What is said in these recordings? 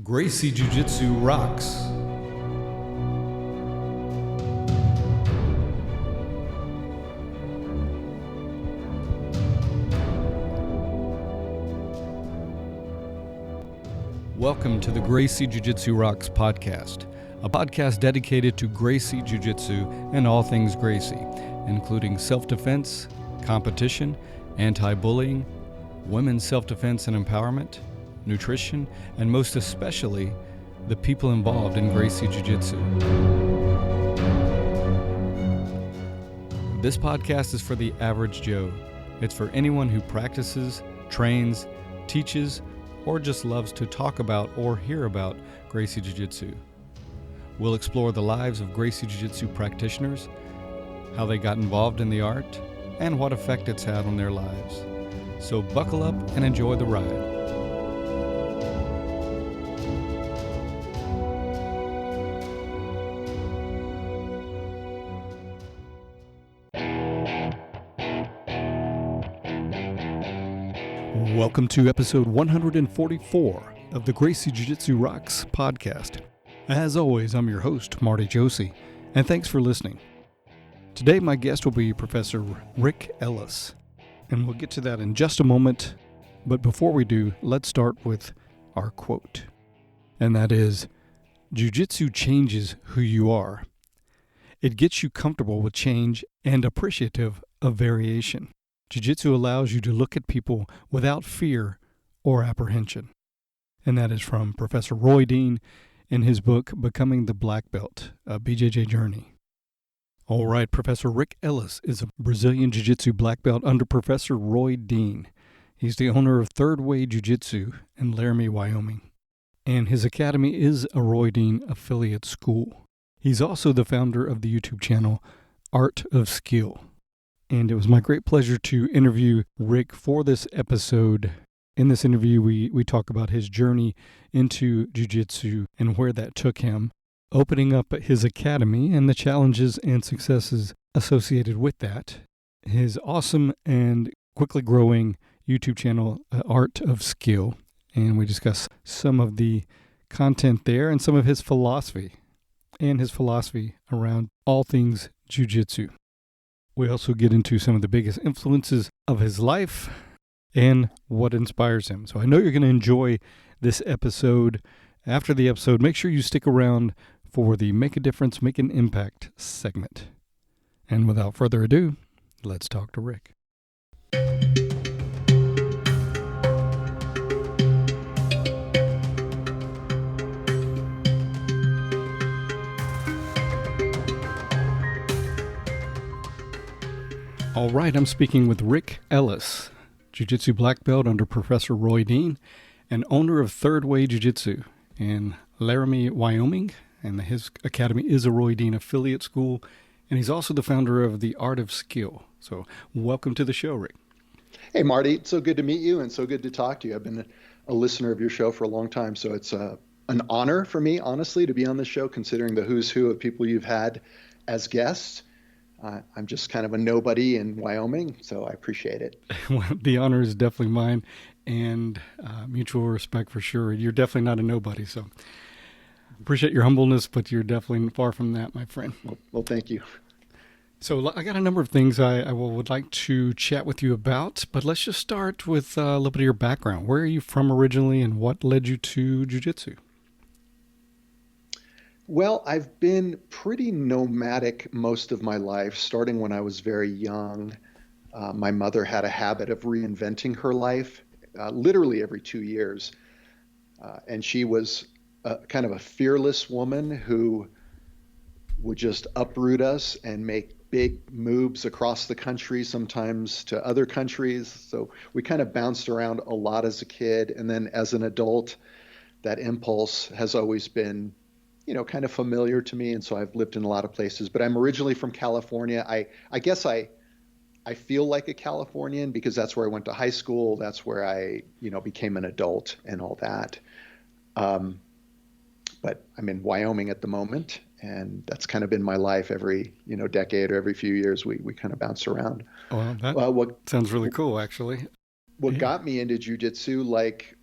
Gracie Jiu Jitsu rocks. Welcome to the Gracie Jiu Jitsu Rocks podcast, a podcast dedicated to Gracie Jiu Jitsu and all things Gracie, including self-defense, competition, anti-bullying, women's self-defense and empowerment, nutrition, and most especially, the people involved in Gracie Jiu Jitsu. This podcast is for the average Joe. It's for anyone who practices, trains, teaches, or just loves to talk about or hear about Gracie Jiu Jitsu. We'll explore the lives of Gracie Jiu Jitsu practitioners, how they got involved in the art, and what effect it's had on their lives. So buckle up and enjoy the ride. Welcome to episode 144 of the Gracie Jiu Jitsu Rocks podcast. As always, I'm your host, Marty Josie, and thanks for listening. Today, my guest will be Professor Rick Ellis, and we'll get to that in just a moment. But before we do, let's start with our quote, and that is, "Jiu-Jitsu changes who you are. It gets you comfortable with change and appreciative of variation. Jiu-Jitsu allows you to look at people without fear or apprehension." And that is from Professor Roy Dean in his book, Becoming the Black Belt, a BJJ Journey. All right, Professor Rick Ellis is a Brazilian Jiu-Jitsu black belt under Professor Roy Dean. He's the owner of Third Way Jiu-Jitsu in Laramie, Wyoming. And his academy is a Roy Dean affiliate school. He's also the founder of the YouTube channel, Art of Skill. And it was my great pleasure to interview Rick for this episode. In this interview, we talk about his journey into jiu-jitsu and where that took him, opening up his academy and the challenges and successes associated with that, his awesome and quickly growing YouTube channel, Art of Skill. And we discuss some of the content there and some of his philosophy around all things jiu-jitsu. We also get into some of the biggest influences of his life and what inspires him. So I know you're going to enjoy this episode. After the episode, make sure you stick around for the Make a Difference, Make an Impact segment. And without further ado, let's talk to Rick. All right, I'm speaking with Rick Ellis, Jiu-Jitsu black belt under Professor Roy Dean, and owner of Third Way Jiu-Jitsu in Laramie, Wyoming, and his academy is a Roy Dean affiliate school, and he's also the founder of the Art of Skill. So welcome to the show, Rick. Hey, Marty. It's so good to meet you and so good to talk to you. I've been a listener of your show for a long time, so it's an honor for me, honestly, to be on this show, considering the who's who of people you've had as guests. I'm just kind of a nobody in Wyoming, so I appreciate it. Well, the honor is definitely mine, and mutual respect for sure. You're definitely not a nobody, so appreciate your humbleness, but you're definitely far from that, my friend. Well, thank you. So I got a number of things I would like to chat with you about, but let's just start with a little bit of your background. Where are you from originally, and what led you to jiu-jitsu? Well, I've been pretty nomadic most of my life, starting when I was very young. My mother had a habit of reinventing her life literally every 2 years. And she was kind of a fearless woman who would just uproot us and make big moves across the country, sometimes to other countries. So we kind of bounced around a lot as a kid. And then as an adult, that impulse has always been kind of familiar to me. And so I've lived in a lot of places, but I'm originally from California. I guess I feel like a Californian because that's where I went to high school. That's where I, became an adult and all that. But I'm in Wyoming at the moment, and that's kind of been my life every, decade or every few years. We kind of bounce around. Well, that sounds really cool, actually. What got me into jiu-jitsu, like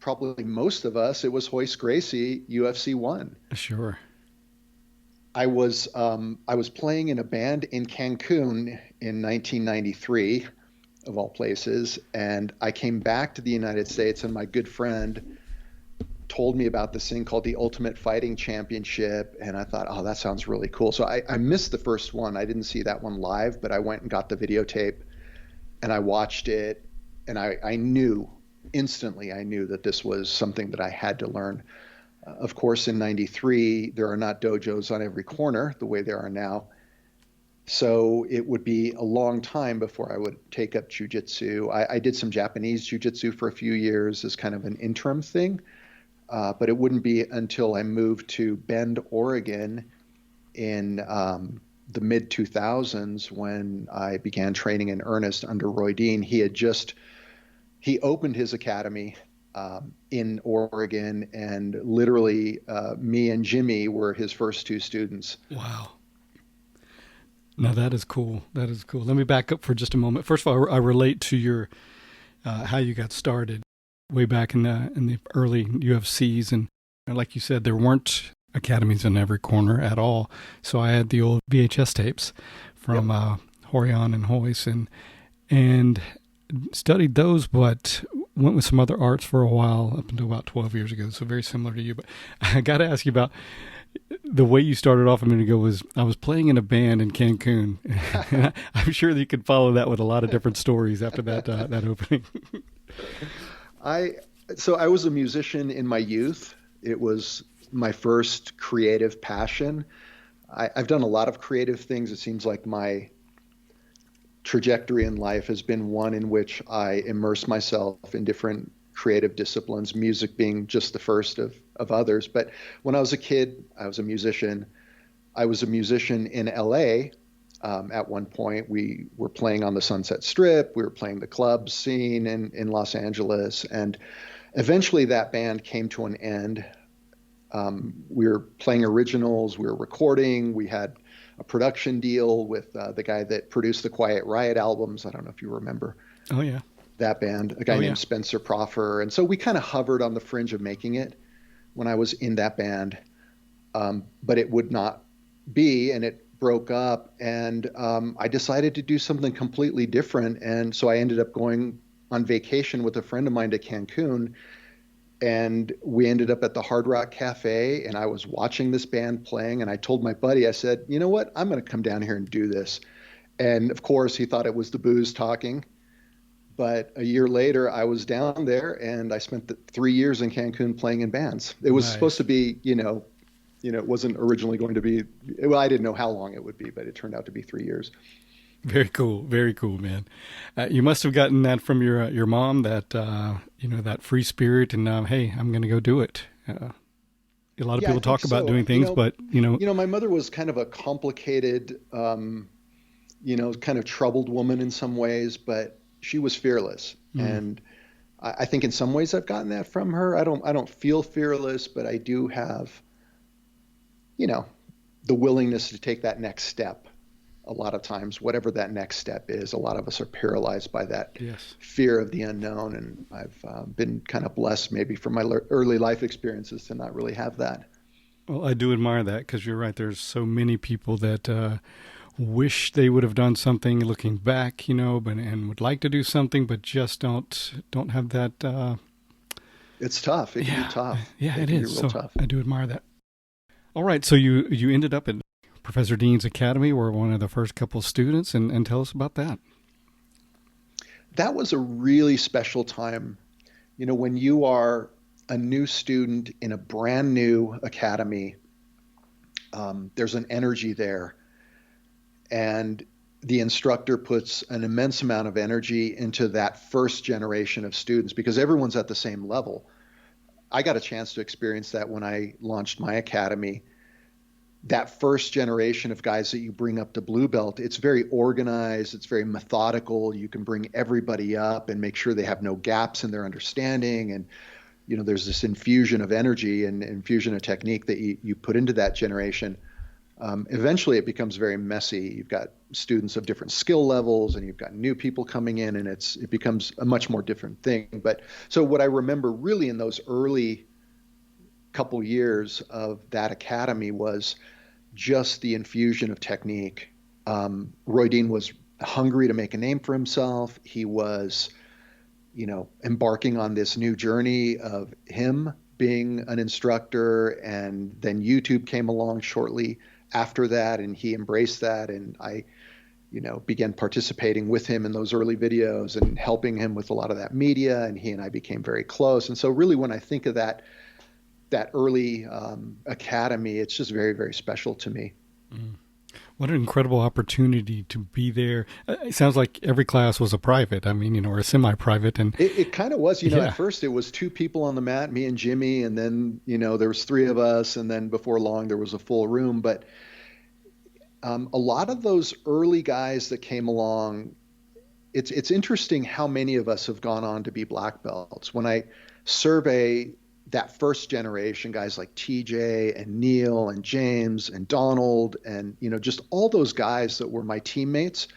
probably most of us, it was Royce Gracie, UFC 1. Sure. I was playing in a band in Cancun in 1993, of all places, and I came back to the United States, and my good friend told me about this thing called the Ultimate Fighting Championship, and I thought, oh, that sounds really cool. So I missed the first one. I didn't see that one live, but I went and got the videotape, and I watched it, and I knew instantly, I knew that this was something that I had to learn. Of course, in 93, there are not dojos on every corner the way there are now. So it would be a long time before I would take up jiu-jitsu. I did some Japanese jiu-jitsu for a few years as kind of an interim thing. But it wouldn't be until I moved to Bend, Oregon in the mid 2000s when I began training in earnest under Roy Dean. He opened his academy in Oregon, and literally me and Jimmy were his first two students. Wow. Now that is cool. That is cool. Let me back up for just a moment. First of all, I relate to your how you got started way back in the early UFCs, and like you said, there weren't academies in every corner at all. So I had the old VHS tapes from Horion and Royce, and studied those, but went with some other arts for a while up until about 12 years ago. So very similar to you. But I got to ask you about the way you started off a minute ago. Was I was playing in a band in Cancun. And I'm sure that you could follow that with a lot of different stories after that opening. So I was a musician in my youth. It was my first creative passion. I've done a lot of creative things. It seems like my trajectory in life has been one in which I immerse myself in different creative disciplines, music being just the first of others. But when I was a kid, I was a musician. I was a musician in LA. At one point, we were playing on the Sunset Strip. We were playing the club scene in Los Angeles. And eventually that band came to an end. We were playing originals. We were recording. We had a production deal with the guy that produced the Quiet Riot albums. I don't know if you remember. Oh, yeah. That band, a guy named Spencer Proffer. And so we kind of hovered on the fringe of making it when I was in that band. But it would not be, and it broke up. And I decided to do something completely different. And so I ended up going on vacation with a friend of mine to Cancun. And we ended up at the Hard Rock Cafe, and I was watching this band playing, and I told my buddy, I said, you know what, I'm going to come down here and do this. And of course, he thought it was the booze talking. But a year later, I was down there, and I spent 3 years in Cancun playing in bands. It was supposed to be, it wasn't originally going to be, well, I didn't know how long it would be, but it turned out to be 3 years. Very cool, man. You must have gotten that from your mom, that that free spirit, and hey, I'm going to go do it. A lot of people talk about doing things, but my mother was kind of a complicated, kind of troubled woman in some ways, but she was fearless, and I think in some ways I've gotten that from her. I don't feel fearless, but I do have, the willingness to take that next step. A lot of times, whatever that next step is, a lot of us are paralyzed by that fear of the unknown. And I've been kind of blessed maybe from my early life experiences to not really have that. Well, I do admire that, because you're right. There's so many people that wish they would have done something looking back, and would like to do something, but just don't have that. It's tough. It can be tough. Yeah, it is. So tough. I do admire that. All right. So you ended up at Professor Dean's Academy, were one of the first couple of students, and tell us about that. That was a really special time. When you are a new student in a brand new academy, there's an energy there. And the instructor puts an immense amount of energy into that first generation of students, because everyone's at the same level. I got a chance to experience that when I launched my academy. That first generation of guys that you bring up to blue belt, it's very organized, it's very methodical. You can bring everybody up and make sure they have no gaps in their understanding. And, there's this infusion of energy and infusion of technique that you put into that generation. Eventually it becomes very messy. You've got students of different skill levels and you've got new people coming in, and it becomes a much more different thing. But so what I remember really in those early couple years of that academy was just the infusion of technique. Roy Dean was hungry to make a name for himself. He was, embarking on this new journey of him being an instructor, and then YouTube came along shortly after that, and he embraced that, and I began participating with him in those early videos and helping him with a lot of that media, and he and I became very close. And so really when I think of that early academy, it's just very, very special to me. Mm. What an incredible opportunity to be there. It sounds like every class was a private, or a semi-private. And it kind of was, at first it was 2 people on the mat, me and Jimmy, and then, there was 3 of us. And then before long, there was a full room. But a lot of those early guys that came along, it's interesting how many of us have gone on to be black belts. When I survey that first generation, guys like TJ and Neil and James and Donald and, just all those guys that were my teammates.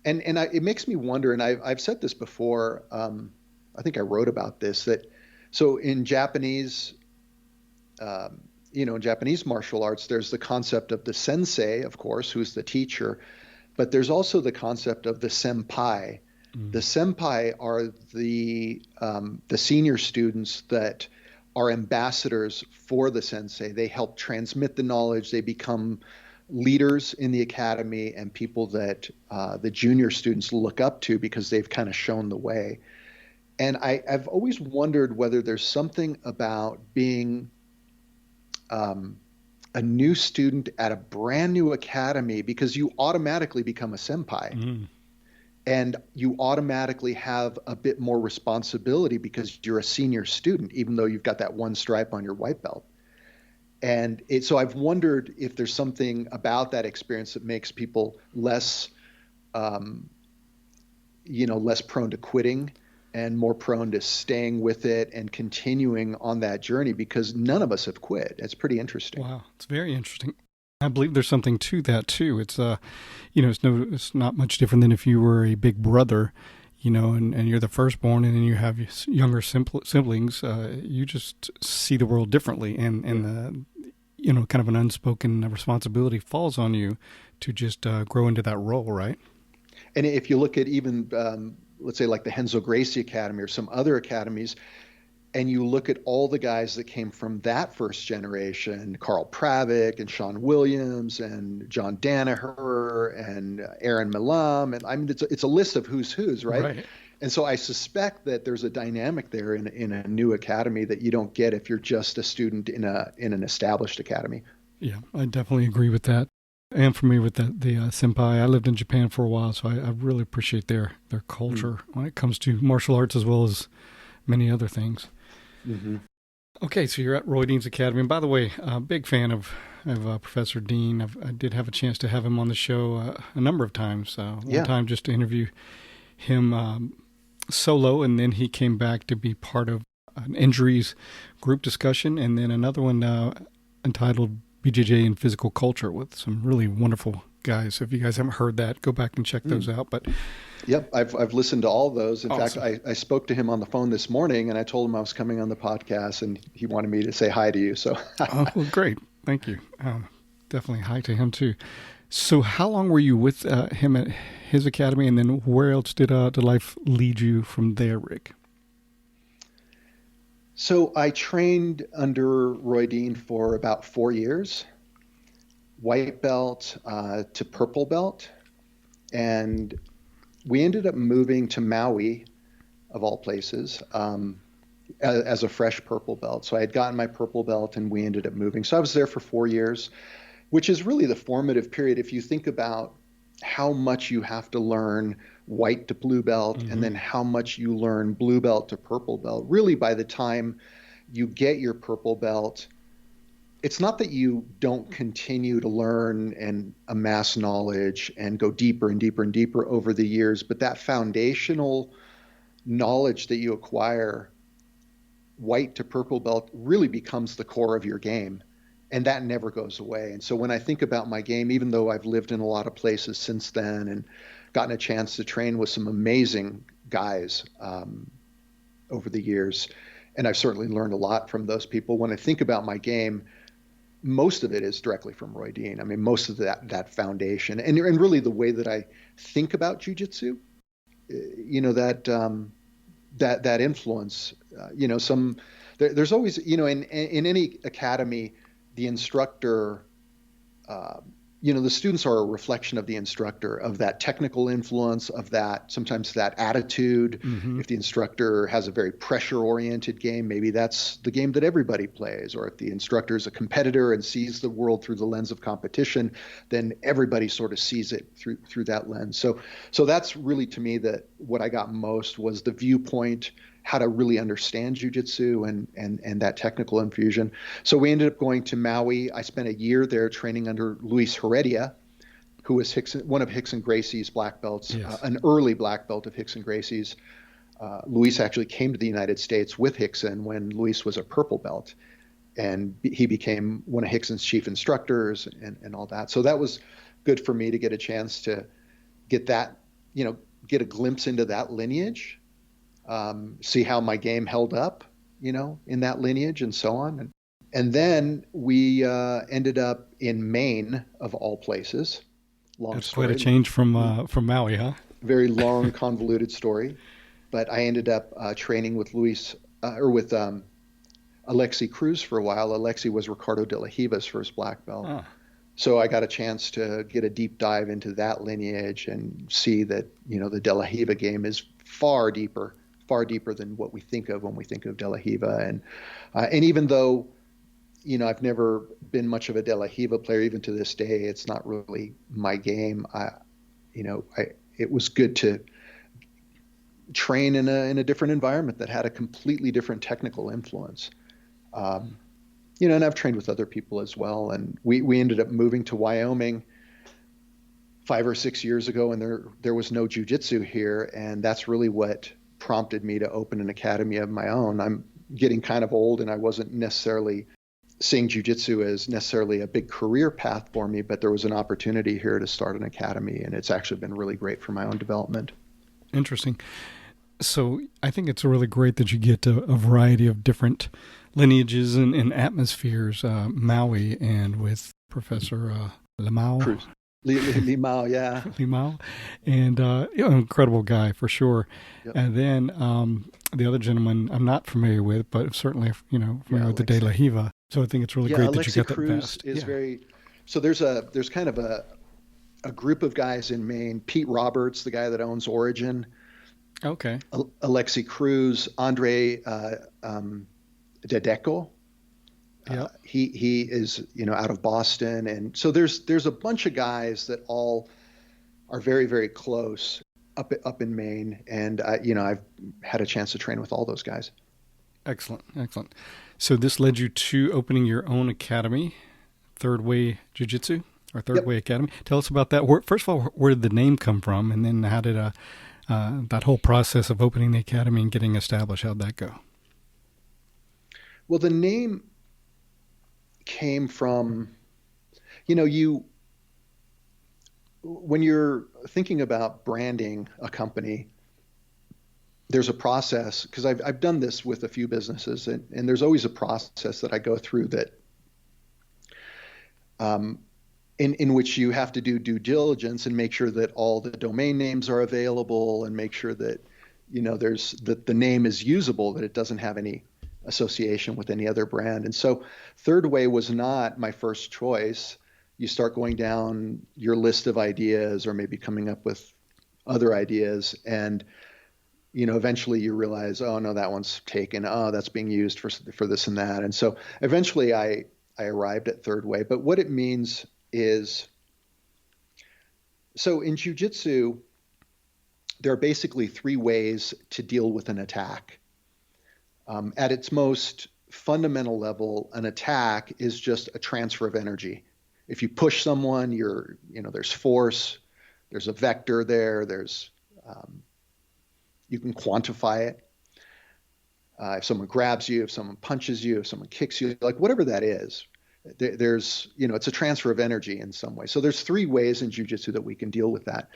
And it makes me wonder, and I've said this before, I think I wrote about this, so in Japanese, in Japanese martial arts, there's the concept of the sensei, of course, who's the teacher, but there's also the concept of the senpai. The senpai are the senior students that are ambassadors for the sensei. They help transmit the knowledge. They become leaders in the academy and people that the junior students look up to because they've kind of shown the way. And I've always wondered whether there's something about being a new student at a brand new academy, because you automatically become a senpai. And you automatically have a bit more responsibility because you're a senior student, even though you've got that one stripe on your white belt. And so I've wondered if there's something about that experience that makes people less, less prone to quitting and more prone to staying with it and continuing on that journey, because none of us have quit. It's pretty interesting. Wow, it's very interesting. I believe there's something to that too. It's it's not much different than if you were a big brother, and you're the firstborn, and then you have younger siblings. You just see the world differently, and kind of an unspoken responsibility falls on you to just grow into that role, right? And if you look at even let's say like the Renzo Gracie Academy or some other academies, and you look at all the guys that came from that first generation, Carl Pravick and Sean Williams and John Danaher and Aaron Milam. And it's a list of who's, right? And so I suspect that there's a dynamic there in a new academy that you don't get if you're just a student in an established academy. Yeah, I definitely agree with that. I am familiar with the senpai. I lived in Japan for a while, so I really appreciate their culture when it comes to martial arts as well as many other things. Mm-hmm. Okay, so you're at Roy Dean's Academy. And by the way, big fan of Professor Dean. I did have a chance to have him on the show a number of times. One time just to interview him solo, and then he came back to be part of an injuries group discussion, and then another one entitled BJJ and Physical Culture with some really wonderful guys. So if you guys haven't heard that, go back and check those out. But yep, I've listened to all those. In awesome. fact, I spoke to him on the phone this morning, and I told him I was coming on the podcast, and he wanted me to say hi to you. So well, great, thank you. Definitely hi to him too. So how long were you with him at his academy, and then where else did life lead you from there, Rick? So I trained under Roy Dean for about 4 years, white belt to purple belt. And we ended up moving to Maui, of all places, as a fresh purple belt. So I had gotten my purple belt and we ended up moving. So I was there for 4 years, which is really the formative period. If you think about how much you have to learn white to blue belt, and then how much you learn blue belt to purple belt, really by the time you get your purple belt, it's not that you don't continue to learn and amass knowledge and go deeper and deeper and deeper over the years, but that foundational knowledge that you acquire white to purple belt really becomes the core of your game. and that never goes away. And so when I think about my game, even though I've lived in a lot of places since then and gotten a chance to train with some amazing guys over the years, and I've certainly learned a lot from those people. When I think about my game, most of it is directly from Roy Dean. I mean, most of that foundation, and really the way that I think about jujitsu, that influence. There's always, in any academy, the instructor. The students are a reflection of the instructor, of that technical influence, of that sometimes that attitude. Mm-hmm. If the instructor has a very pressure-oriented game, maybe that's the game that everybody plays. Or if the instructor is a competitor and sees the world through the lens of competition, then everybody sort of sees it through that lens. So that's really, to me, that what I got most was the viewpoint, how to really understand jiu-jitsu and that technical infusion. So we ended up going to Maui. I spent a year there training under Luis Heredia, who was one of Rickson Gracie's black belts, Yes. An early black belt of Rickson Gracie's. Luis actually came to the United States with Rickson when Luis was a purple belt, and he became one of Rickson's chief instructors and all that. So that was good for me to get a chance to get that, get a glimpse into that lineage. See how my game held up, in that lineage and so on. And then we ended up in Maine, of all places. That's quite a change from Maui, huh? Very long, convoluted story. But I ended up training with Alexi Cruz for a while. Alexi was Ricardo de la Riva's first black belt. Huh. So I got a chance to get a deep dive into that lineage and see that, the de la Riva game is far deeper than what we think of when we think of De La Riva. And even though, I've never been much of a De La Riva player, even to this day, it's not really my game. It was good to train in a different environment that had a completely different technical influence. And I've trained with other people as well. And we ended up moving to Wyoming 5 or 6 years ago, and there was no jiu-jitsu here. And that's really what prompted me to open an academy of my own. I'm getting kind of old, and I wasn't necessarily seeing jiu-jitsu as necessarily a big career path for me, but there was an opportunity here to start an academy, and it's actually been really great for my own development. Interesting. So I think it's really great that you get a variety of different lineages and atmospheres, Maui and with Professor Limao. Cruz. Limao, yeah. Limao. And, incredible guy for sure. Yep. And then the other gentleman I'm not familiar with, but certainly, familiar with the De La Riva. So I think it's really great that you got that Cruz fast. Is very, so there's kind of a group of guys in Maine. Pete Roberts, the guy that owns Origin. Okay. Alexi Cruz, Andre Dedeco. Yep. He is, out of Boston. And so there's a bunch of guys that all are very, very close up in Maine. And, I've had a chance to train with all those guys. Excellent. So this led you to opening your own academy, Third Way Jiu Jitsu, or Third Way Academy. Tell us about that. First of all, where did the name come from? And then how did that whole process of opening the academy and getting established, how'd that go? Well, the name came from, when you're thinking about branding a company, there's a process, because I've done this with a few businesses, and there's always a process that I go through that in which you have to do due diligence and make sure that all the domain names are available and make sure that, that the name is usable, that it doesn't have any association with any other brand. And so Third Way was not my first choice. You start going down your list of ideas or maybe coming up with other ideas, and eventually you realize, oh no, that one's taken. Oh, that's being used for this and that. And so eventually I arrived at Third Way. But what it means is, so in jiu-jitsu, there are basically 3 ways to deal with an attack. At its most fundamental level, an attack is just a transfer of energy. If you push someone, there's force, there's a vector there, you can quantify it. If someone grabs you, if someone punches you, if someone kicks you, like whatever that is, there's, it's a transfer of energy in some way. So there's three ways in jiu-jitsu that we can deal with that.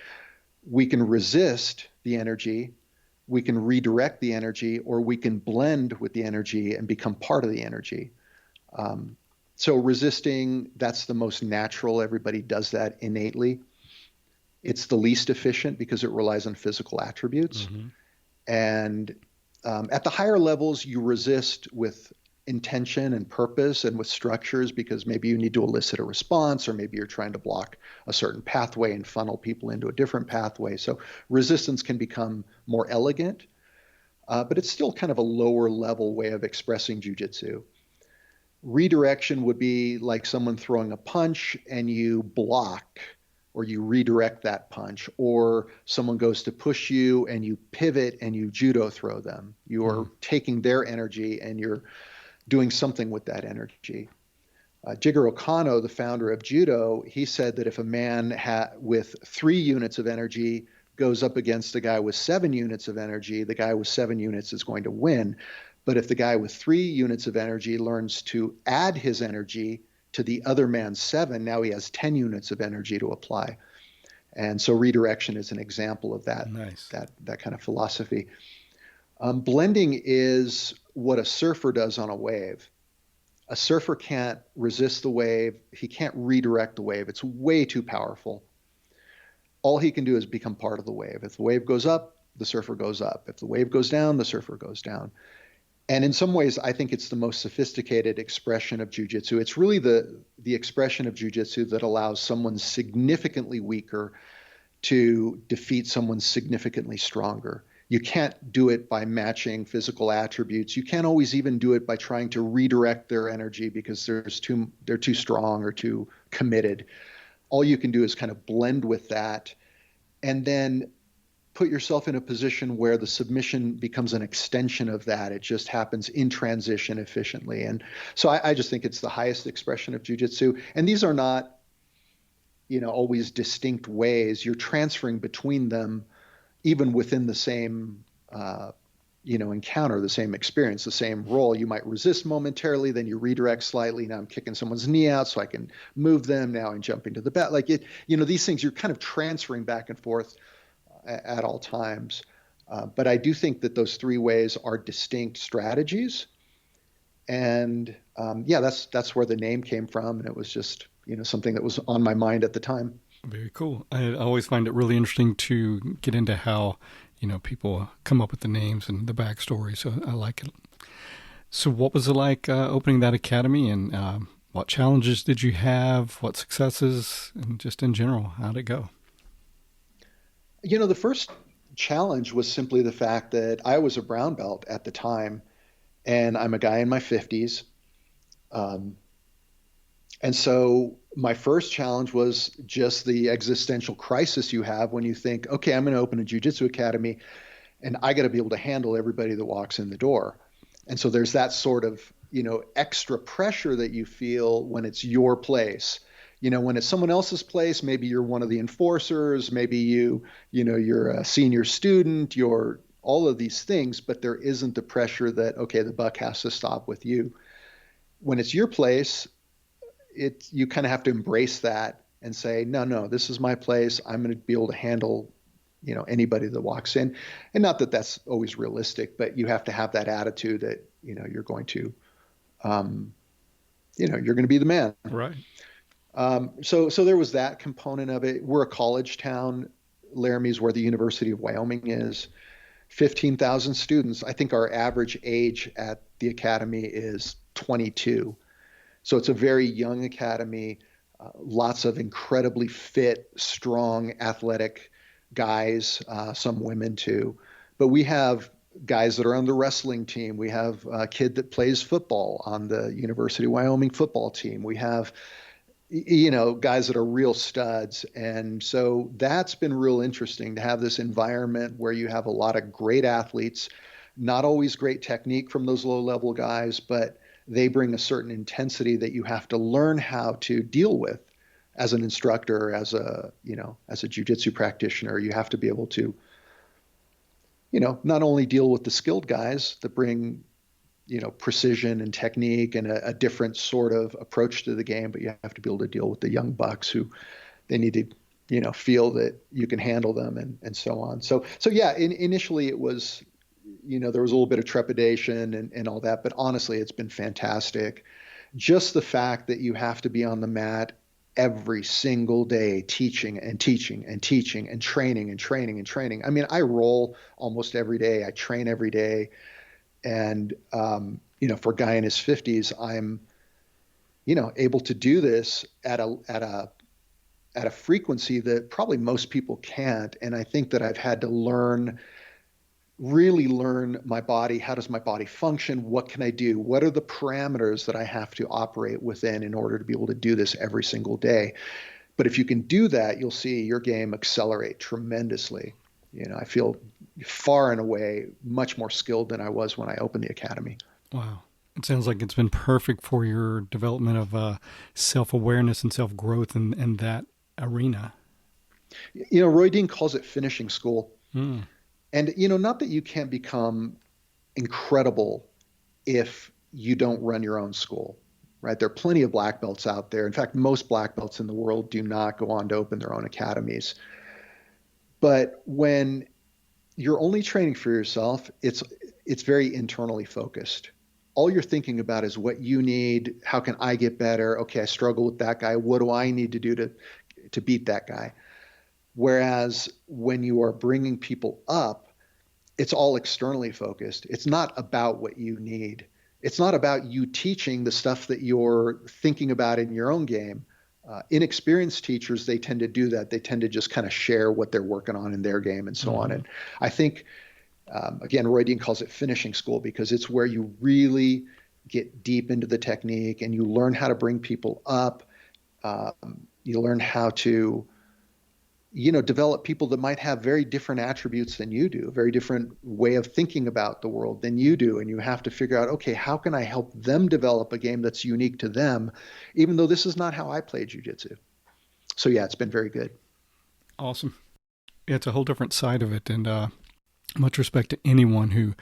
We can resist the energy, we can redirect the energy, or we can blend with the energy and become part of the energy. So resisting, that's the most natural. Everybody does that innately. It's the least efficient because it relies on physical attributes. Mm-hmm. And at the higher levels, you resist with intention and purpose and with structures, because maybe you need to elicit a response, or maybe you're trying to block a certain pathway and funnel people into a different pathway. So resistance can become more elegant, but it's still kind of a lower level way of expressing jiu-jitsu. Redirection would be like someone throwing a punch and you block or you redirect that punch, or someone goes to push you and you pivot and you judo throw them. You're taking their energy and you're doing something with that energy. Jigoro Kano, the founder of judo, he said that if a man with 3 units of energy goes up against a guy with 7 units of energy, the guy with 7 units is going to win. But if the guy with 3 units of energy learns to add his energy to the other man's 7, now he has 10 units of energy to apply. And so redirection is an example of that, nice. that kind of philosophy. Blending is what a surfer does on a wave. A surfer can't resist the wave. He can't redirect the wave. It's way too powerful. All he can do is become part of the wave. If the wave goes up, the surfer goes up. If the wave goes down, the surfer goes down. And in some ways, I think it's the most sophisticated expression of jiu-jitsu. It's really the expression of jiu-jitsu that allows someone significantly weaker to defeat someone significantly stronger. You can't do it by matching physical attributes. You can't always even do it by trying to redirect their energy because they're too strong or too committed. All you can do is kind of blend with that and then put yourself in a position where the submission becomes an extension of that. It just happens in transition efficiently. And so I just think it's the highest expression of jiu-jitsu. And these are not, always distinct ways. You're transferring between them, even within the same, encounter, the same experience, the same role. You might resist momentarily, then you redirect slightly. Now I'm kicking someone's knee out so I can move them. Now I'm jumping to the back. These things you're kind of transferring back and forth at all times. But I do think that those 3 ways are distinct strategies. And that's where the name came from. And it was just, something that was on my mind at the time. Very cool. I always find it really interesting to get into how, people come up with the names and the backstory. So I like it. So what was it like opening that academy, and what challenges did you have? What successes, and just in general, how'd it go? The first challenge was simply the fact that I was a brown belt at the time, and I'm a guy in my 50s. And so my first challenge was just the existential crisis you have when you think, okay, I'm going to open a jiu-jitsu academy, and I got to be able to handle everybody that walks in the door. And so there's that sort of, extra pressure that you feel when it's your place. When it's someone else's place, maybe you're one of the enforcers, maybe you're a senior student, you're all of these things, but there isn't the pressure that, okay, the buck has to stop with you. When it's your place, you kind of have to embrace that and say, no, this is my place. I'm going to be able to handle, anybody that walks in. And not that that's always realistic, but you have to have that attitude that, you're going to, you're going to be the man. Right. So there was that component of it. We're a college town. Laramie's where the University of Wyoming is. 15,000 students. I think our average age at the academy is 22. So it's a very young academy, lots of incredibly fit, strong, athletic guys, some women too. But we have guys that are on the wrestling team. We have a kid that plays football on the University of Wyoming football team. We have guys that are real studs. And so that's been real interesting to have this environment where you have a lot of great athletes, not always great technique from those low-level guys, but they bring a certain intensity that you have to learn how to deal with as an instructor, as a jiu-jitsu practitioner. You have to be able to, not only deal with the skilled guys that bring precision and technique and a different sort of approach to the game, but you have to be able to deal with the young bucks who they need to, feel that you can handle them and so on. So yeah, initially it was, there was a little bit of trepidation and all that, but honestly, it's been fantastic. Just the fact that you have to be on the mat every single day, teaching and teaching and teaching and training and training and training. I mean, I roll almost every day. I train every day. And, for a guy in his 50s, I'm, able to do this at a frequency that probably most people can't. And I think that I've had to really learn my body. How does my body function? What can I do? What are the parameters that I have to operate within in order to be able to do this every single day? But if you can do that, you'll see your game accelerate tremendously. I feel far and away much more skilled than I was when I opened the academy. Wow. It sounds like it's been perfect for your development of self-awareness and self-growth in that arena. Roy Dean calls it finishing school. And, not that you can't become incredible if you don't run your own school, right? There are plenty of black belts out there. In fact, most black belts in the world do not go on to open their own academies. But when you're only training for yourself, it's very internally focused. All you're thinking about is what you need. How can I get better? Okay, I struggle with that guy. What do I need to do to beat that guy? Whereas when you are bringing people up, it's all externally focused. It's not about what you need. It's not about you teaching the stuff that you're thinking about in your own game. Inexperienced teachers, they tend to do that. They tend to just kind of share what they're working on in their game and so on. And I think, again, Roy Dean calls it finishing school because it's where you really get deep into the technique and you learn how to bring people up. You learn how to, develop people that might have very different attributes than you do, a very different way of thinking about the world than you do. And you have to figure out, okay, how can I help them develop a game that's unique to them, even though this is not how I play jiu-jitsu. So yeah, it's been very good. Awesome. Yeah, it's a whole different side of it. And much respect to anyone who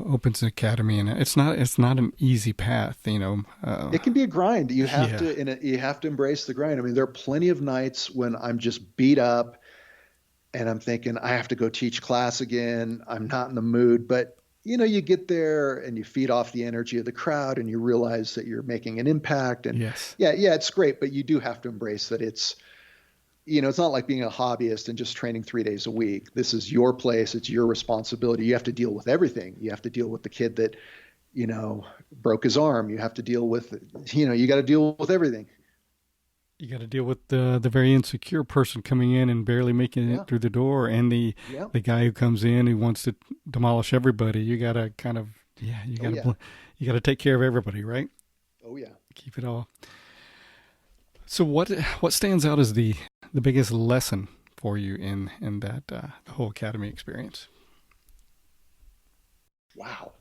opens an academy, and it's not an easy path, It can be a grind. You have to embrace the grind. I mean, there are plenty of nights when I'm just beat up and I'm thinking I have to go teach class again. I'm not in the mood, but you get there and you feed off the energy of the crowd and you realize that you're making an impact. And yes. yeah, it's great, but you do have to embrace that it's not like being a hobbyist and just training 3 days a week. This is your place. It's your responsibility. You have to deal with everything. You have to deal with the kid that, broke his arm. You have to deal with, you got to deal with everything. You got to deal with the very insecure person coming in and barely making it through the door, and the guy who comes in who wants to demolish everybody. You got to kind of, you got to take care of everybody, right? Oh yeah. Keep it all. So what stands out as the biggest lesson for you in that the whole academy experience? Wow.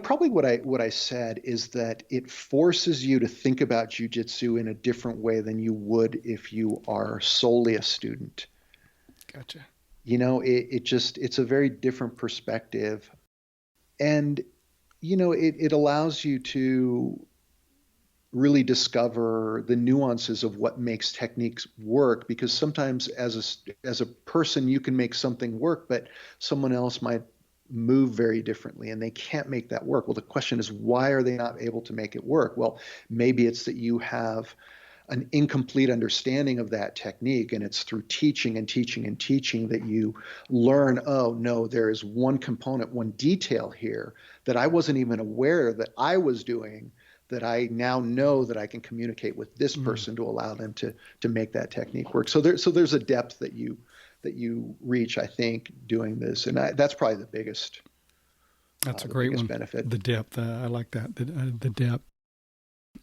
Probably what I said is that it forces you to think about jiu-jitsu in a different way than you would if you are solely a student. Gotcha. It's a very different perspective, and it allows you to really discover the nuances of what makes techniques work, because sometimes as a person you can make something work, but someone else might move very differently and they can't make that work. Well, the question is, why are they not able to make it work? Well, maybe it's that you have an incomplete understanding of that technique, and it's through teaching and teaching and teaching that you learn, oh no, there is one component, one detail here that I wasn't even aware that I was doing, that I now know that I can communicate with this person to allow them to make that technique work. So there's a depth that you reach, I think, doing this, and that's probably the biggest. That's a great one. Benefit. The depth. I like that. The depth.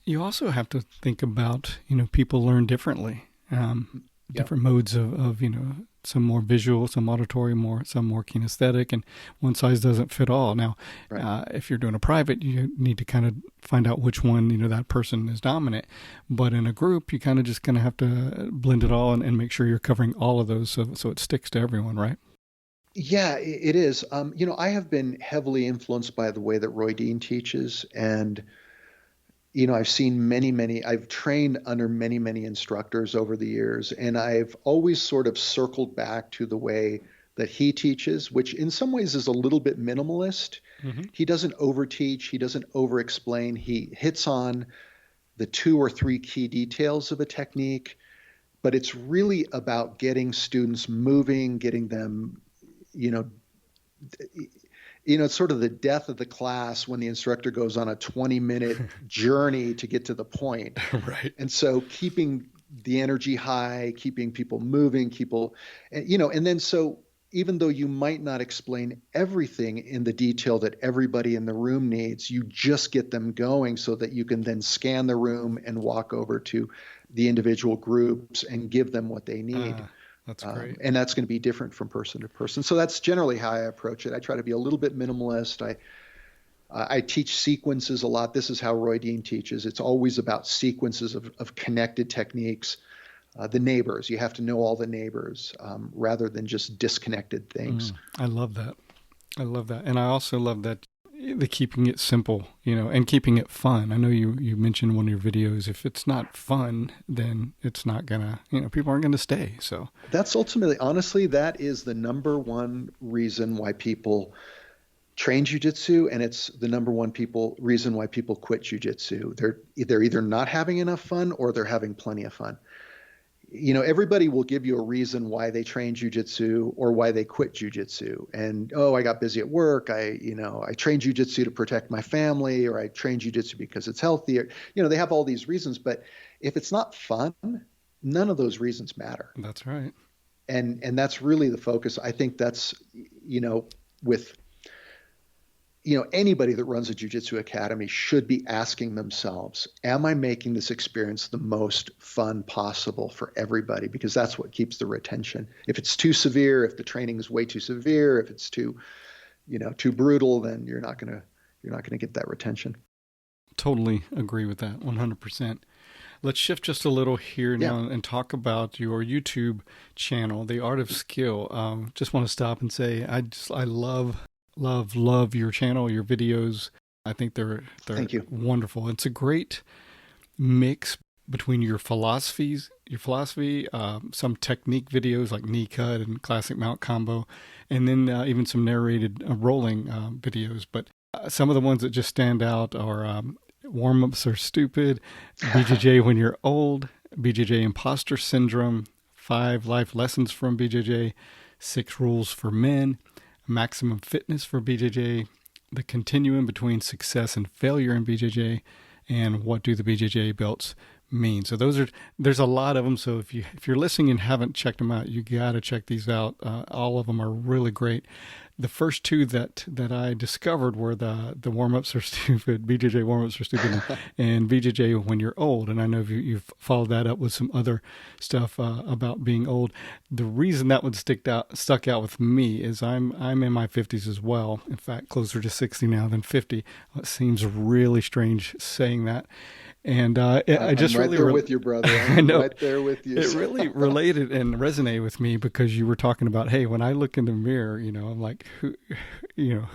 You also have to think about, people learn differently. Different modes of some more visual, some auditory, some more kinesthetic, and one size doesn't fit all. Now, right. If you're doing a private, you need to kind of find out which one, that person is dominant. But in a group, you kind of just have to blend it all and make sure you're covering all of those so it sticks to everyone, right? Yeah, it is. I have been heavily influenced by the way that Roy Dean teaches, and I've seen I've trained under many, many instructors over the years, and I've always sort of circled back to the way that he teaches, which in some ways is a little bit minimalist. Hmm. He doesn't overteach, he doesn't over explain. He hits on the two or three key details of a technique, but it's really about getting students moving, getting them, you know, it's sort of the death of the class when the instructor goes on a 20-minute journey to get to the point. Right. And so keeping the energy high, keeping people moving, and then so even though you might not explain everything in the detail that everybody in the room needs, you just get them going so that you can then scan the room and walk over to the individual groups and give them what they need. That's great. And that's going to be different from person to person. So that's generally how I approach it. I try to be a little bit minimalist. I teach sequences a lot. This is how Roy Dean teaches. It's always about sequences of connected techniques. The neighbors, you have to know all the neighbors rather than just disconnected things. I love that. I love that. And I also love that the keeping it simple, and keeping it fun. I know you mentioned in one of your videos, if it's not fun, then it's not gonna, people aren't gonna stay. So that's ultimately, honestly, that is the number one reason why people train jiu-jitsu, and it's the number one reason why people quit jiu-jitsu. They're either not having enough fun or they're having plenty of fun. Everybody will give you a reason why they train jujitsu or why they quit jujitsu. And, I got busy at work. I train jujitsu to protect my family, or I train jujitsu because it's healthier. They have all these reasons, but if it's not fun, none of those reasons matter. that's right. And that's really the focus. I think that's, with anybody that runs a jiu-jitsu academy should be asking themselves, am I making this experience the most fun possible for everybody? Because that's what keeps the retention. If it's too severe, if the training is way too severe, if it's too brutal, then you're not going to get that retention. Totally agree with that. 100%. Let's shift just a little here now and talk about your YouTube channel, The Art of Skill. Just want to stop and say, I love your channel, your videos. I think they're Thank you. Wonderful. It's a great mix between your philosophy, some technique videos like knee cut and classic mount combo, and then even some narrated rolling videos. But some of the ones that just stand out are warm-ups are stupid, BJJ when you're old, BJJ imposter syndrome, 5 life lessons from BJJ, 6 rules for men, maximum fitness for BJJ, the continuum between success and failure in BJJ, and what do the BJJ belts mean. So there's a lot of them. So if you're listening and haven't checked them out, you got to check these out. All of them are really great. The first two that I discovered were the warm-ups are stupid, BJJ warm-ups are stupid, and BJJ when you're old. And I know you've followed that up with some other stuff about being old. The reason that one stuck out with me is I'm in my 50s as well. In fact, closer to 60 now than 50. It seems really strange saying that. And I just I'm right really there with you, brother. I know. Right there with you. It really related and resonated with me because you were talking about, hey, when I look in the mirror, I'm like, who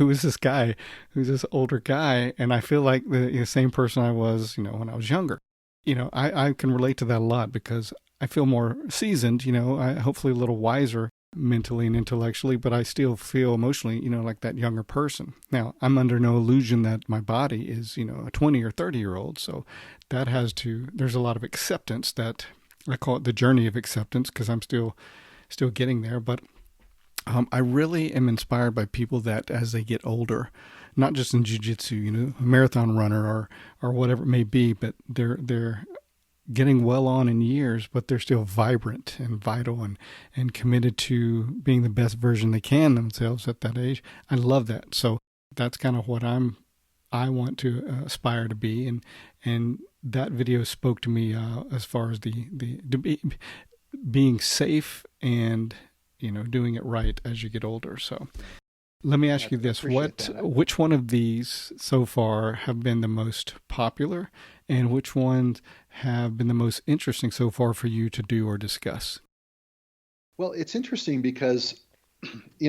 is this guy? Who's this older guy? And I feel like the same person I was, when I was younger. I can relate to that a lot because I feel more seasoned, I hopefully a little wiser mentally and intellectually, but I still feel emotionally, like that younger person. Now, I'm under no illusion that my body is, a 20 or 30-year-old. So there's a lot of acceptance that I call it the journey of acceptance because I'm still getting there. But I really am inspired by people that as they get older, not just in jiu-jitsu, a marathon runner or whatever it may be, but they're getting well on in years, but they're still vibrant and vital and committed to being the best version they can themselves at that age. I love that. So that's kind of what I want to aspire to be. And that video spoke to me as far as being safe and, doing it right as you get older. So let me ask you this. Which one of these so far have been the most popular and which ones have been the most interesting so far for you to do or discuss? Well, it's interesting because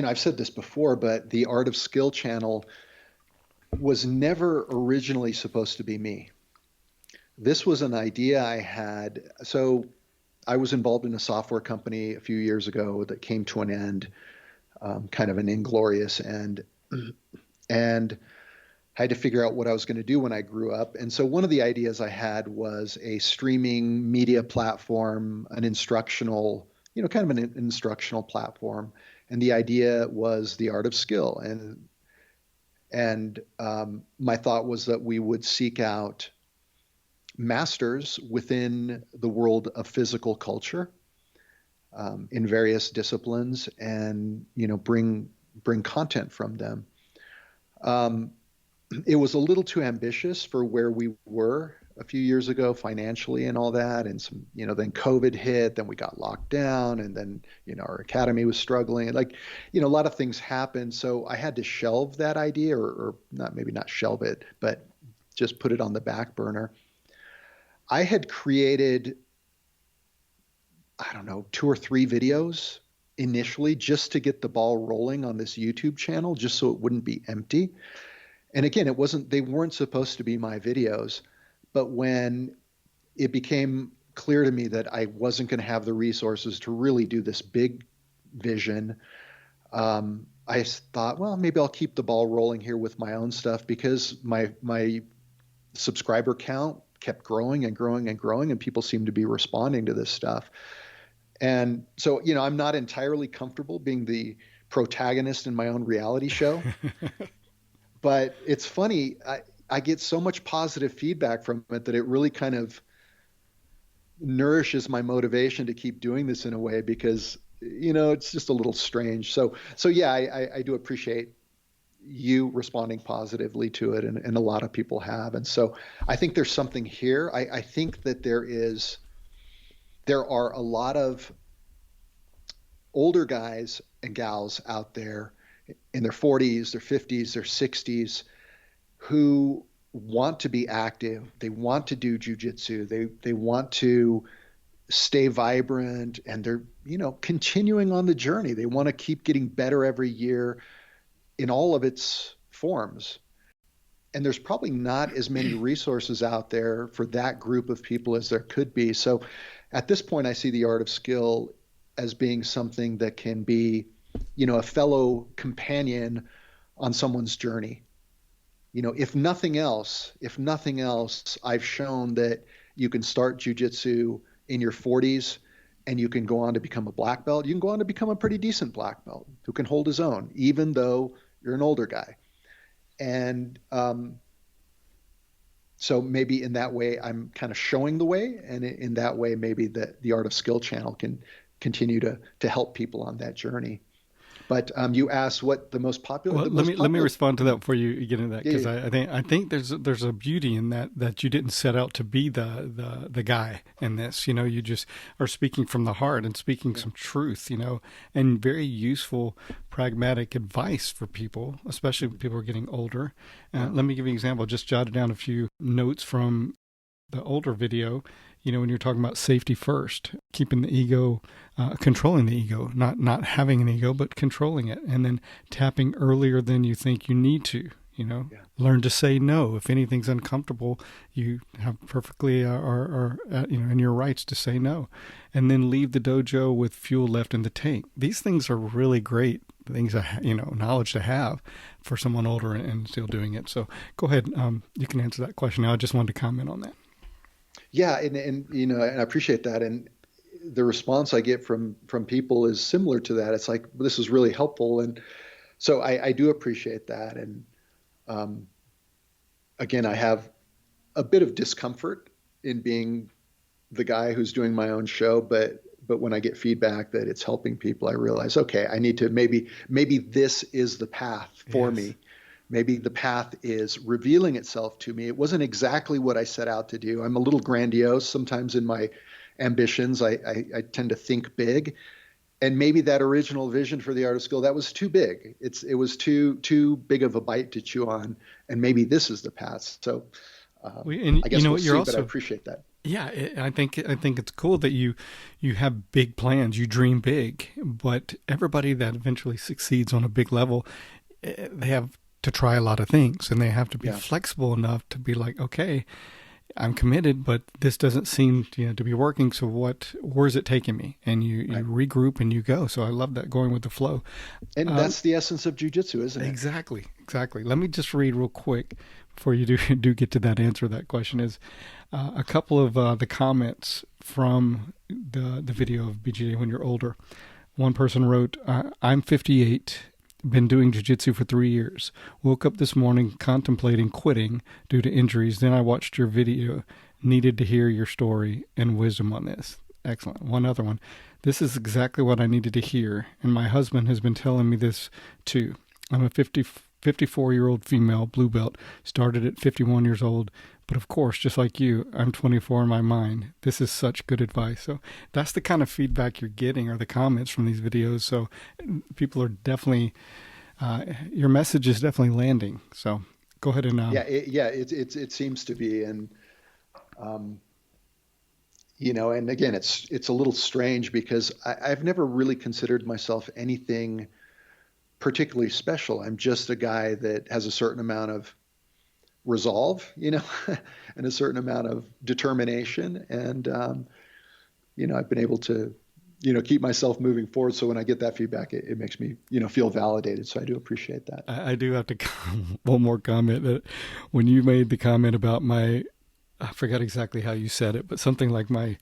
I've said this before, but the Art of Skill channel was never originally supposed to be me. This was an idea I had. So I was involved in a software company a few years ago that came to an end, kind of an inglorious end, and I had to figure out what I was going to do when I grew up. And so one of the ideas I had was a streaming media platform, an instructional, kind of an instructional platform. And the idea was the Art of Skill. And my thought was that we would seek out masters within the world of physical culture, in various disciplines, and bring content from them. It was a little too ambitious for where we were a few years ago financially and all that. And then COVID hit, then we got locked down, and then, our academy was struggling. And a lot of things happened. So I had to shelve that idea, or not, maybe not shelve it, but just put it on the back burner. I had created, I don't know, 2 or 3 videos initially just to get the ball rolling on this YouTube channel, just so it wouldn't be empty. And again, they weren't supposed to be my videos, but when it became clear to me that I wasn't going to have the resources to really do this big vision, I thought, well, maybe I'll keep the ball rolling here with my own stuff, because my subscriber count kept growing and growing and growing, and people seemed to be responding to this stuff. And so, I'm not entirely comfortable being the protagonist in my own reality show. But it's funny, I get so much positive feedback from it that it really kind of nourishes my motivation to keep doing this in a way, because, it's just a little strange. So yeah, I do appreciate you responding positively to it, and a lot of people have. And so I think there's something here. I think that there are a lot of older guys and gals out there in their 40s, their 50s, their 60s, who want to be active. They want to do jujitsu. They want to stay vibrant, and they're, continuing on the journey. They want to keep getting better every year in all of its forms. And there's probably not as many resources out there for that group of people as there could be. So at this point, I see the Art of Skill as being something that can be, a fellow companion on someone's journey. If nothing else, I've shown that you can start jujitsu in your 40s, and you can go on to become a black belt. You can go on to become a pretty decent black belt who can hold his own, even though you're an older guy. And so maybe in that way, I'm kind of showing the way, and in that way, maybe the Art of Skill channel can continue to help people on that journey. But you asked what the most popular. Well, let me respond to that before you get into that, because I think there's a beauty in that you didn't set out to be the guy in this. You just are speaking from the heart and speaking some truth. And very useful, pragmatic advice for people, especially when people are getting older. Let me give you an example. Just jotted down a few notes from the older video. When you're talking about safety first, keeping the ego, controlling the ego, not having an ego, but controlling it, and then tapping earlier than you think you need to. Learn to say no. If anything's uncomfortable, you have perfectly are in your rights to say no, and then leave the dojo with fuel left in the tank. These things are really great things, knowledge to have for someone older and still doing it. So go ahead. You can answer that question now. I just wanted to comment on that. Yeah, and I appreciate that, and the response I get from people is similar to that. It's like, this is really helpful, and so I do appreciate that. And again, I have a bit of discomfort in being the guy who's doing my own show, but when I get feedback that it's helping people, I realize, okay, I need to maybe this is the path for me. Maybe the path is revealing itself to me. It wasn't exactly what I set out to do. I'm a little grandiose sometimes in my ambitions. I tend to think big, and maybe that original vision for the Art of Skill, that was too big. It was too big of a bite to chew on, and maybe this is the path. So I guess we'll see, but I appreciate that. Yeah, I think it's cool that you have big plans, you dream big, but everybody that eventually succeeds on a big level, they have to try a lot of things, and they have to be Yeah, flexible enough to be like, okay, I'm committed, but this doesn't seem, to be working. So where is it taking me? And you right. regroup and you go. So I love that, going with the flow. And Uh, that's the essence of jujitsu, isn't it? exactly, exactly. Let me just read real quick before you do do get to that answer. That question is a couple of the comments from the video of BJJ when you're older. One person wrote, "I'm 58." Been doing jiu-jitsu for 3 years. Woke up this morning contemplating quitting due to injuries. Then I watched your video. Needed to hear your story and wisdom on this. Excellent. One other one. This is exactly what I needed to hear, and my husband has been telling me this too. I'm a 54-year-old female blue belt, started at 51 years old, but of course, just like you, I'm 24 in my mind. This is such good advice. So that's the kind of feedback you're getting, or the comments from these videos. So people are definitely, your message is definitely landing. So go ahead and, It seems to be, and um, and again, it's a little strange because I've never really considered myself anything particularly special. I'm just a guy that has a certain amount of resolve, and a certain amount of determination, and I've been able to, keep myself moving forward. So when I get that feedback, it makes me, feel validated. So I do appreciate that. I do have to one more comment, that when you made the comment about I forgot exactly how you said it, but something like my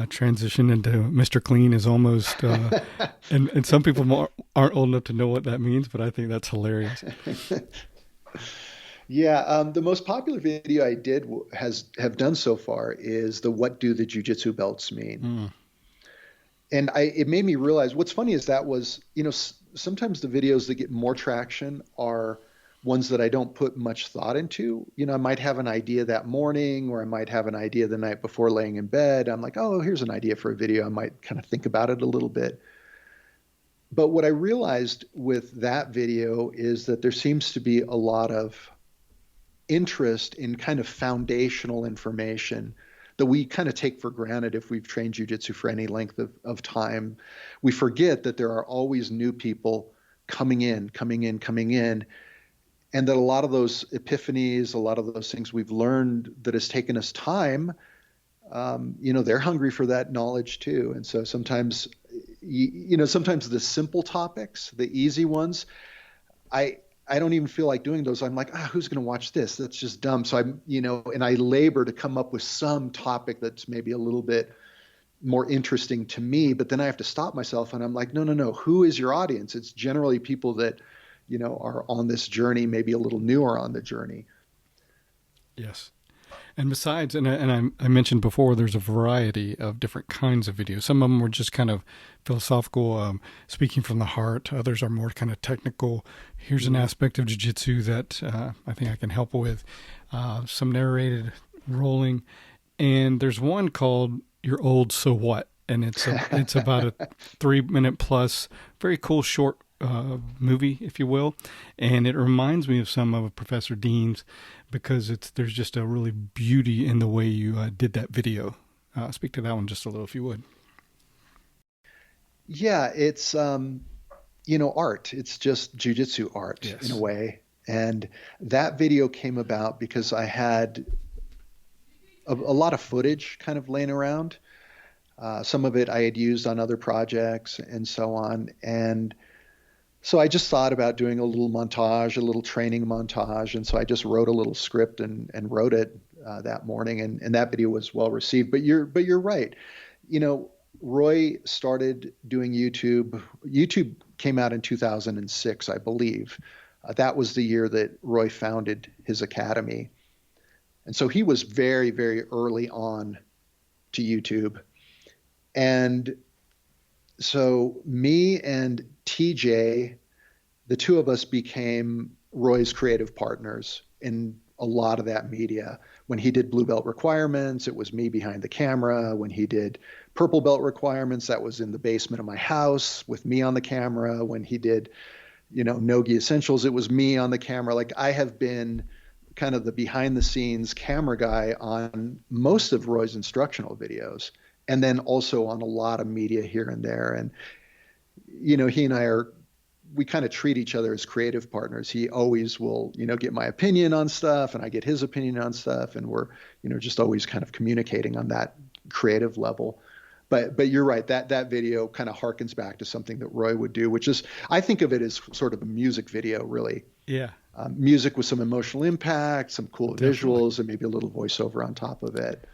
transition into Mr. Clean is almost, and some people aren't old enough to know what that means, but I think that's hilarious. Yeah, the most popular video I did have done so far is the "What do the jujitsu belts mean?" Mm. And it made me realize what's funny is that was, sometimes the videos that get more traction are ones that I don't put much thought into. I might have an idea that morning, or I might have an idea the night before laying in bed. I'm like, oh, here's an idea for a video. I might kind of think about it a little bit. But what I realized with that video is that there seems to be a lot of interest in kind of foundational information that we kind of take for granted if we've trained jujitsu for any length of time. We forget that there are always new people coming in, and that a lot of those epiphanies, a lot of those things we've learned that has taken us time, they're hungry for that knowledge too. And so sometimes, sometimes the simple topics, the easy ones, I don't even feel like doing those. I'm like, who's going to watch this? That's just dumb. So and I labor to come up with some topic that's maybe a little bit more interesting to me, but then I have to stop myself and I'm like, no. Who is your audience? It's generally people that, are on this journey, maybe a little newer on the journey. Yes. And besides, I mentioned before, there's a variety of different kinds of videos. Some of them were just kind of philosophical, speaking from the heart. Others are more kind of technical. Here's an aspect of jiu-jitsu that I think I can help with. Some narrated rolling. And there's one called You're Old, So What? And it's about a 3-minute plus, very cool short movie, if you will. And it reminds me of some of Professor Dean's, because there's just a really beauty in the way you did that video. Speak to that one just a little, if you would. Yeah, it's art. It's just jujitsu art, Yes. in a way. And that video came about because I had a lot of footage kind of laying around. Some of it I had used on other projects and so on. And so I just thought about doing a little montage, a little training montage. And so I just wrote a little script and wrote it that morning. And that video was well received. But you're right. Roy started doing YouTube. YouTube came out in 2006, I believe. That was the year that Roy founded his academy. And so he was very, very early on to YouTube. And so me and TJ, the two of us became Roy's creative partners in a lot of that media. When he did blue belt requirements, it was me behind the camera. When he did purple belt requirements, that was in the basement of my house with me on the camera. When he did, Nogi Essentials, it was me on the camera. Like I have been kind of the behind the scenes camera guy on most of Roy's instructional videos, and then also on a lot of media here and there. And, he and we kind of treat each other as creative partners. He always will, get my opinion on stuff, and I get his opinion on stuff. And we're, just always kind of communicating on that creative level. But you're right, that video kind of harkens back to something that Roy would do, which is, I think of it as sort of a music video, really. Yeah. Music with some emotional impact, some cool Definitely. visuals, and maybe a little voiceover on top of it.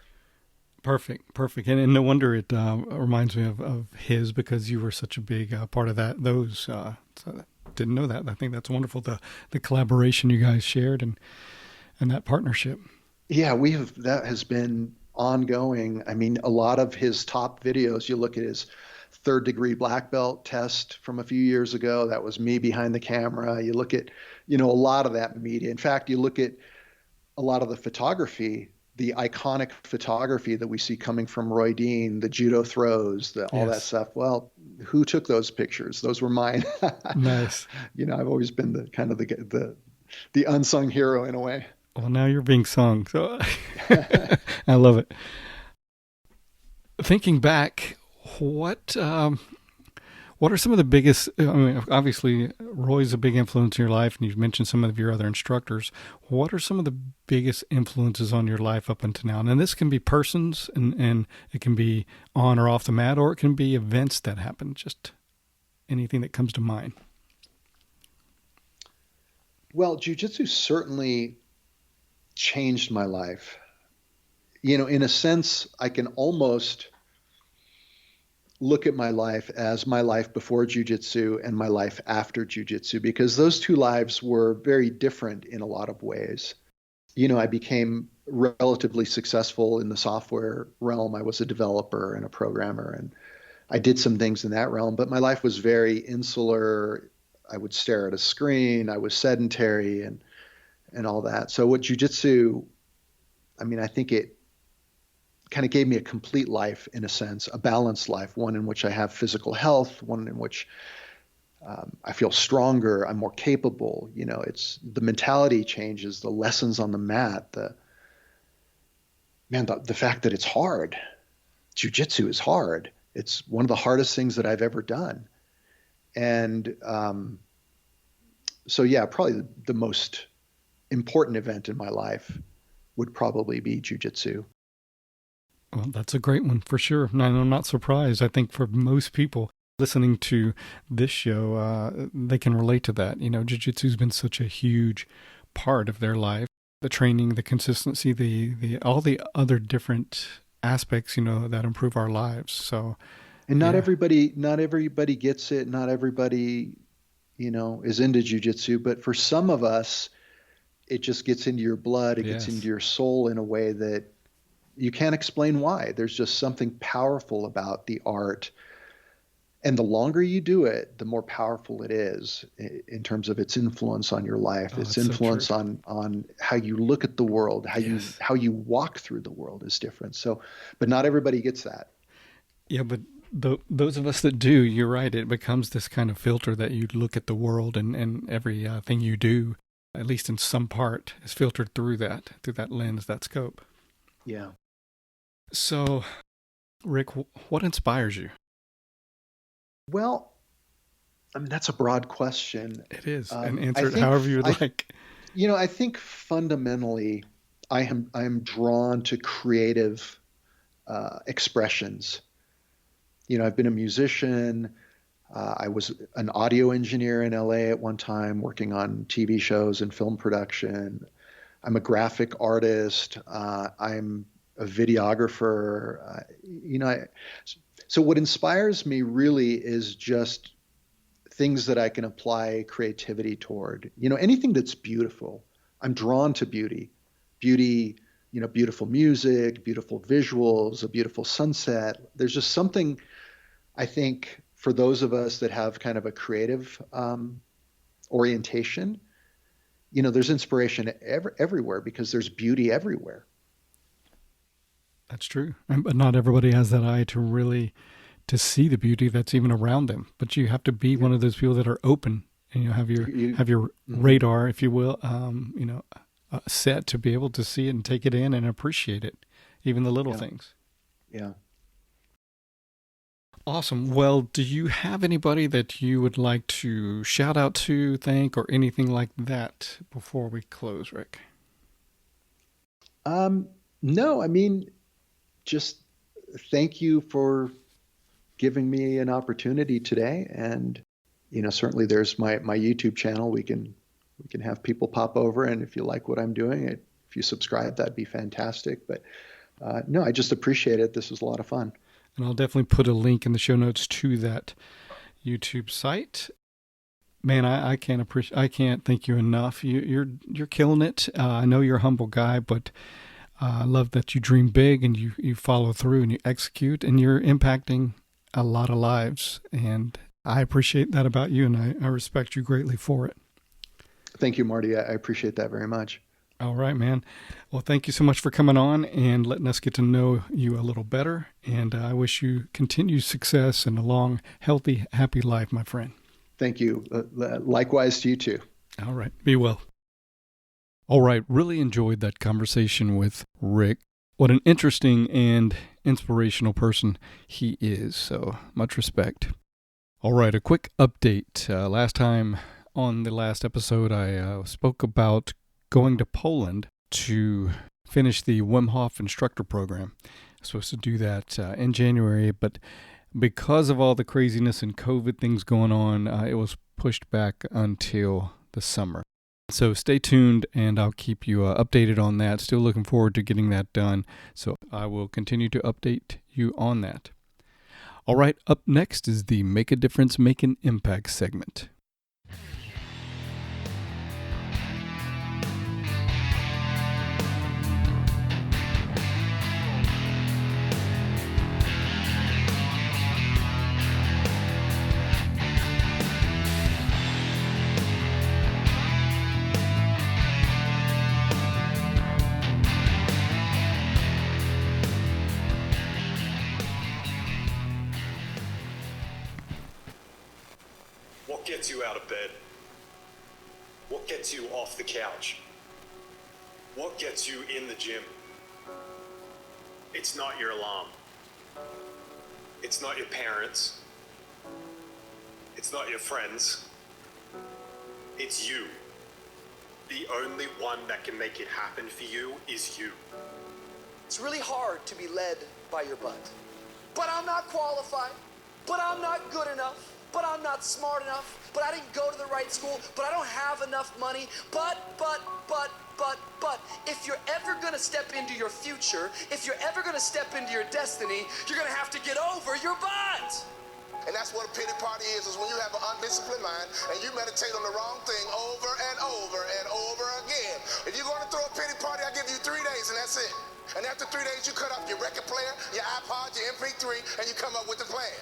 Perfect. And no wonder it reminds me of his, because you were such a big part of those. So I didn't know that. I think that's wonderful, the collaboration you guys shared and that partnership. Yeah, that has been ongoing. I mean, a lot of his top videos, you look at his 3rd degree black belt test from a few years ago, that was me behind the camera. You look at, a lot of that media. In fact, you look at a lot of the photography, the iconic photography that we see coming from Roy Dean, the judo throws, all that stuff. Well, who took those pictures? Those were mine. Nice. I've always been the kind of the unsung hero in a way. Well, now you're being sung, so I love it. Thinking back, what are some of the biggest? I mean, obviously, Roy's a big influence in your life, and you've mentioned some of your other instructors. What are some of the biggest influences on your life up until now? And this can be persons, and it can be on or off the mat, or it can be events that happen. Just anything that comes to mind. Well, jiu-jitsu certainly changed my life. In a sense, I can almost look at my life as my life before jiu-jitsu and my life after jiu-jitsu, because those two lives were very different in a lot of ways. I became relatively successful in the software realm. I was a developer and a programmer, and I did some things in that realm, but my life was very insular. I would stare at a screen. I was sedentary and all that. So what jiu-jitsu, I think it kind of gave me a complete life, in a sense, a balanced life, one in which I have physical health, one in which I feel stronger, I'm more capable. It's the mentality changes, the lessons on the mat, the fact that it's hard. Jiu-jitsu is hard. It's one of the hardest things that I've ever done. And so, yeah, probably the most important event in my life would probably be jiu-jitsu. Well, that's a great one for sure. And I'm not surprised. I think for most people listening to this show, they can relate to that. Jiu-jitsu has been such a huge part of their life. The training, the consistency, the all the other different aspects, that improve our lives. So, and not everybody gets it. Not everybody, is into jiu-jitsu. But for some of us, it just gets into your blood. It gets into your soul in a way that you can't explain why. There's just something powerful about the art. And the longer you do it, the more powerful it is in terms of its influence on your life, its influence on how you look at the world, how you walk through the world is different. So, but not everybody gets that. Yeah, but those of us that do, you're right. It becomes this kind of filter that you look at the world, and every thing you do, at least in some part, is filtered through that lens, that scope. Yeah. So, Rick, what inspires you? Well, that's a broad question. It is, and answer it however you would like. I think fundamentally, I am drawn to creative expressions. I've been a musician. I was an audio engineer in LA at one time, working on TV shows and film production. I'm a graphic artist. I'm a videographer. So what inspires me really is just things that I can apply creativity toward. Anything that's beautiful. I'm drawn to beauty. Beauty, beautiful music, beautiful visuals, a beautiful sunset. There's just something, I think, for those of us that have kind of a creative orientation, there's inspiration everywhere because there's beauty everywhere. That's true. But not everybody has that eye to see the beauty that's even around them. But you have to be one of those people that are open and have your radar, if you will, set to be able to see it and take it in and appreciate it, even the little things. Yeah. Awesome. Well, do you have anybody that you would like to shout out to, thank, or anything like that before we close, Rick? No, I mean, just thank you for giving me an opportunity today. And, certainly there's my YouTube channel. We can have people pop over. And if you like what I'm doing, if you subscribe, that'd be fantastic. But no, I just appreciate it. This was a lot of fun. And I'll definitely put a link in the show notes to that YouTube site. Man, I can't thank you enough. You're killing it. I know you're a humble guy, but I love that you dream big and you follow through and you execute, and you're impacting a lot of lives. And I appreciate that about you, and I respect you greatly for it. Thank you, Marty. I appreciate that very much. All right, man. Well, thank you so much for coming on and letting us get to know you a little better. And I wish you continued success and a long, healthy, happy life, my friend. Thank you. Likewise to you too. All right. Be well. All right. Really enjoyed that conversation with Rick. What an interesting and inspirational person he is. So much respect. All right. A quick update. Last time on the last episode, I spoke about going to Poland to finish the Wim Hof instructor program. I was supposed to do that in January, but because of all the craziness and COVID things going on, it was pushed back until the summer. So stay tuned, and I'll keep you updated on that. Still looking forward to getting that done, so I will continue to update you on that. All right, up next is the Make a Difference, Make an Impact segment. What gets you out of bed? What gets you off the couch? What gets you in the gym? It's not your alarm. It's not your parents. It's not your friends. It's you. The only one that can make it happen for you is you. It's really hard to be led by your butt. But I'm not qualified. But I'm not good enough. But I'm not smart enough, but I didn't go to the right school, but I don't have enough money, but, if you're ever gonna step into your future, if you're ever gonna step into your destiny, you're gonna have to get over your butt. And that's what a pity party is when you have an undisciplined mind and you meditate on the wrong thing over and over and over again. If you're gonna throw a pity party, I'll give you 3 days and that's it. And after 3 days, you cut up your record player, your iPod, your MP3, and you come up with a plan.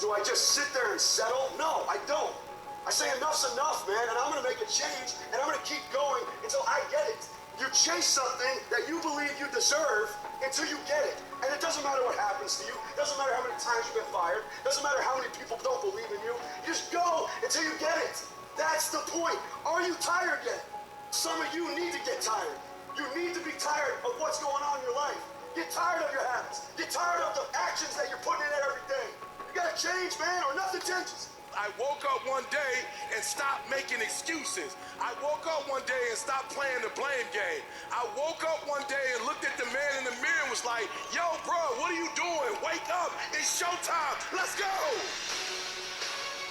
Do I just sit there and settle? No, I don't. I say enough's enough, man, and I'm gonna make a change, and I'm gonna keep going until I get it. You chase something that you believe you deserve until you get it. And it doesn't matter what happens to you. It doesn't matter how many times you've been fired. It doesn't matter how many people don't believe in you. You just go until you get it. That's the point. Are you tired yet? Some of you need to get tired. You need to be tired of what's going on in your life. Get tired of your habits. Get tired of the actions that you're putting in every day. You gotta change, man, or nothing changes. I woke up one day and stopped making excuses. I woke up one day and stopped playing the blame game. I woke up one day and looked at the man in the mirror and was like, yo, bro, what are you doing? Wake up. It's showtime. Let's go.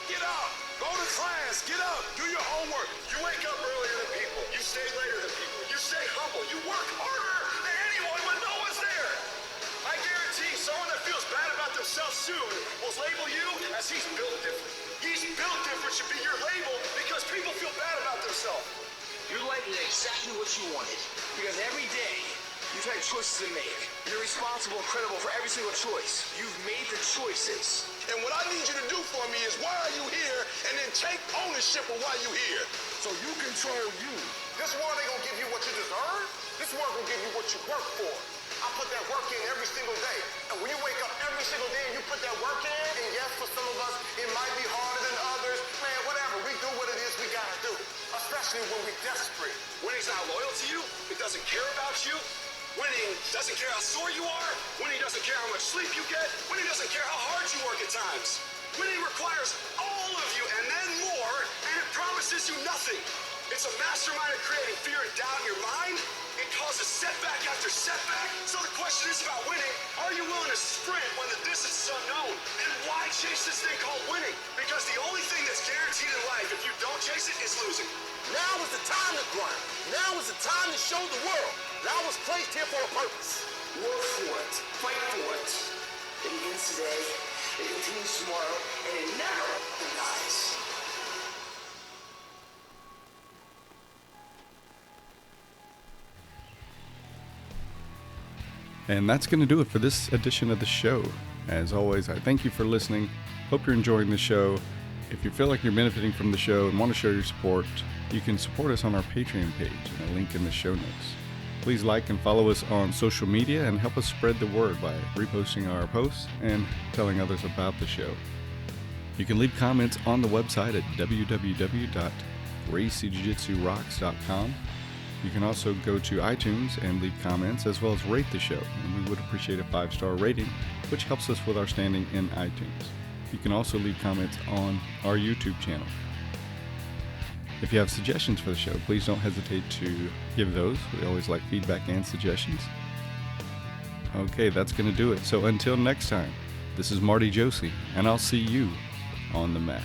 Get up. Go to class. Get up. Do your homework. You wake up earlier than people. You stay later than people. You stay humble. You work harder than anyone when no one's there. I guarantee someone that feels bad about themselves soon will label you as he's built different. He's built different should be your label because people feel bad about themselves. Your life is exactly what you wanted. Because every day, you've had choices to make. You're responsible and credible for every single choice. You've made the choices. And what I need you to do for me is why are you here and then take ownership of why you're here. So you control you. This world ain't gonna give you what you deserve. This world will give you what you work for. I put that work in every single day. And when you wake up every single day and you put that work in, and yes, for some of us, it might be harder than others. Man, whatever. We do what it is we gotta do. especially when we're desperate. Winning's not loyal to you. It doesn't care about you. Winning doesn't care how sore you are. Winning doesn't care how much sleep you get. Winning doesn't care how hard you work at times. Winning requires all of you and then more, and it promises you nothing. It's a mastermind of creating fear and doubt in your mind. It causes setback after setback. So the question is about winning. Are you willing to sprint when the distance is unknown? And why chase this thing called winning? Because the only thing that's guaranteed in life, if you don't chase it, is losing. Now is the time to grind. Now is the time to show the world that I was placed here for a purpose. Work for it. Fight for it. It begins today, it continues tomorrow, and it never dies. And that's going to do it for this edition of the show. As always, I thank you for listening. Hope you're enjoying the show. If you feel like you're benefiting from the show and want to show your support, you can support us on our Patreon page, and a link in the show notes. Please like and follow us on social media and help us spread the word by reposting our posts and telling others about the show. You can leave comments on the website at www.GJJR.com. You can also go to iTunes and leave comments, as well as rate the show, and we would appreciate a 5-star rating, which helps us with our standing in iTunes. You can also leave comments on our YouTube channel. If you have suggestions for the show, please don't hesitate to give those. We always like feedback and suggestions. Okay, that's going to do it. So until next time, this is Marty Josie, and I'll see you on the mat.